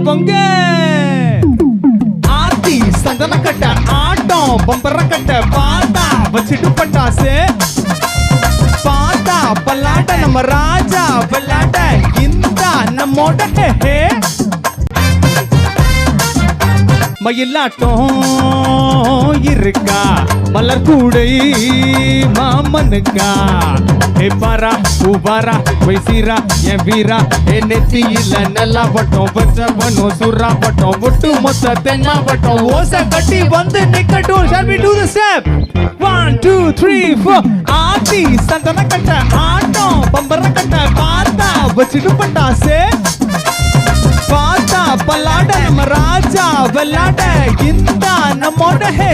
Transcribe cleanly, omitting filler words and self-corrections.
பொங்க ஆத்தி சந்தன கட்ட ஆட்டம் பம்பர கட்ட பாட்டா வச்சிட்டு பட்டாசு பாட்டா பல்லாட்ட நம்ம ராஜா பல்லாட்ட இந்த நம்மோட ஹே மயிலாட்டம் இருக்கா மலர் கூடை மாமனுக்கா ஏ பாரா பூபாரா வைசீரா என் வீரா ஏ நெத்தியில நல்லா பட்டம் பச்சை பண்ணும் சுறா பட்டம் ஒட்டு மொத்த தென்மா பட்டம் ஓசை கட்டி வந்து நிக்கட்டும். Shall we do the step? 1 2 3 4 ஆத்தி சந்தன கட்ட ஆட்டம் பம்பர கட்ட பாத்தா வச்சிட்டு பட்டாசு பாத்தா பல்லாட நம்ம ராஜா வெள்ளாட இந்த நம்மோட ஹே